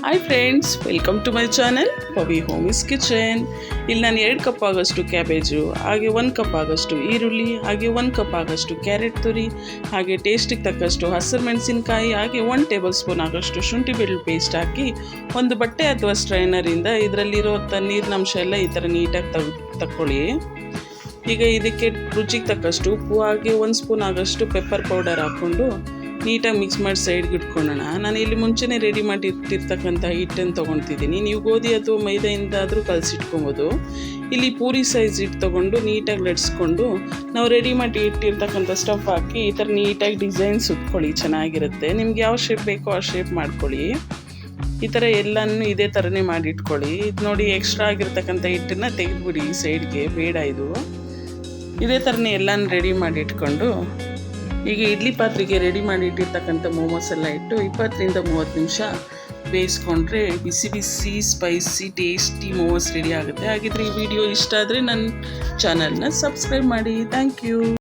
Hi friends, welcome to my channel Pavi homies kitchen. ಇಲ್ಲಿ ನಾನು 2 cup ಆಗೋಷ್ಟು ಕ್ಯಾಬೇಜು, ಹಾಗೆ 1 ಕಪ್ ಆಗೋಷ್ಟು ಈರುಳ್ಳಿ, ಹಾಗೆ 1 ಕಪ್ ಆಗೋಷ್ಟು ಕ್ಯಾರೆಟ್ ತುರಿ, ಹಾಗೆ ಟೇಸ್ಟಿಗೆ ತಕ್ಕಷ್ಟು ಹಸಿರು ಮೆಣಸಿನಕಾಯಿ, ಹಾಗೆ 1 ಟೇಬಲ್ ಸ್ಪೂನ್ ಆಗೋಷ್ಟು ಶುಂಠಿ ಬೆಳ್ಳುಳ್ಳಿ ಪೇಸ್ಟ್ ಹಾಕಿ ಒಂದು ಬಟ್ಟೆ ಅಥವಾ ಸ್ಟ್ರೈನರಿಂದ ಇದರಲ್ಲಿರೋ ನೀರಿನಂಶ ಎಲ್ಲ ಈ ಥರ ನೀಟಾಗಿ ತಗೊಳ್ಳಿ. ಈಗ ಇದಕ್ಕೆ ರುಚಿಗೆ ತಕ್ಕಷ್ಟು ಉಪ್ಪು, ಹಾಗೆ 1 ಸ್ಪೂನ್ ಆಗೋಷ್ಟು ಪೆಪ್ಪರ್ ಪೌಡರ್ ಹಾಕ್ಕೊಂಡು ನೀಟಾಗಿ ಮಿಕ್ಸ್ ಮಾಡಿ ಸೈಡ್ಗೆ ಇಟ್ಕೊಳ್ಳೋಣ. ನಾನು ಇಲ್ಲಿ ಮುಂಚೆನೇ ರೆಡಿ ಮಾಡಿ ಇಟ್ಟಿರ್ತಕ್ಕಂಥ ಹಿಟ್ಟನ್ನು ತೊಗೊಳ್ತಿದ್ದೀನಿ. ನೀವು ಗೋಧಿ ಅಥವಾ ಮೈದಾಯಿಂದಾದರೂ ಕಲಸಿಟ್ಕೊಬೋದು. ಇಲ್ಲಿ ಪೂರಿ ಸೈಜ್ ಹಿಟ್ಟು ತೊಗೊಂಡು ನೀಟಾಗಿ ಲಟ್ಸ್ಕೊಂಡು ನಾವು ರೆಡಿ ಮಾಡಿ ಇಟ್ಟಿರ್ತಕ್ಕಂಥ ಸ್ಟಫ್ ಹಾಕಿ ಈ ಥರ ನೀಟಾಗಿ ಡಿಸೈನ್ ಸುತ್ಕೊಳ್ಳಿ, ಚೆನ್ನಾಗಿರುತ್ತೆ. ನಿಮ್ಗೆ ಯಾವ ಶೇಪ್ ಬೇಕೋ ಆ ಶೇಪ್ ಮಾಡ್ಕೊಳ್ಳಿ. ಈ ಥರ ಎಲ್ಲನೂ ಇದೇ ಥರನೇ ಮಾಡಿಟ್ಕೊಳ್ಳಿ. ಇದು ನೋಡಿ, ಎಕ್ಸ್ಟ್ರಾ ಆಗಿರ್ತಕ್ಕಂಥ ಹಿಟ್ಟನ್ನು ತೆಗೆದುಬಿಡಿ ಸೈಡ್ಗೆ, ಬೇಡ ಇದು. ಇದೇ ಥರನೇ ಎಲ್ಲನೂ ರೆಡಿ ಮಾಡಿ ಇಟ್ಕೊಂಡು ಈಗ ಇಡ್ಲಿ ಪಾತ್ರೆಗೆ ರೆಡಿ ಮಾಡಿ ಇಟ್ಟಿರ್ತಕ್ಕಂಥ ಮೋಮೋಸ್ ಎಲ್ಲ ಇಟ್ಟು 20 ರಿಂದ 30 ನಿಮಿಷ ಬೇಯಿಸ್ಕೊಂಡ್ರೆ ಬಿಸಿ ಬಿಸಿ ಸ್ಪೈಸಿ ಟೇಸ್ಟಿ ಮೋಮೋಸ್ ರೆಡಿ ಆಗುತ್ತೆ. ಹಾಗಿದ್ರೆ ಈ ವಿಡಿಯೋ ಇಷ್ಟ ಆದರೆ ನನ್ನ ಚಾನಲ್ನ ಸಬ್ಸ್ಕ್ರೈಬ್ ಮಾಡಿ. Thank you.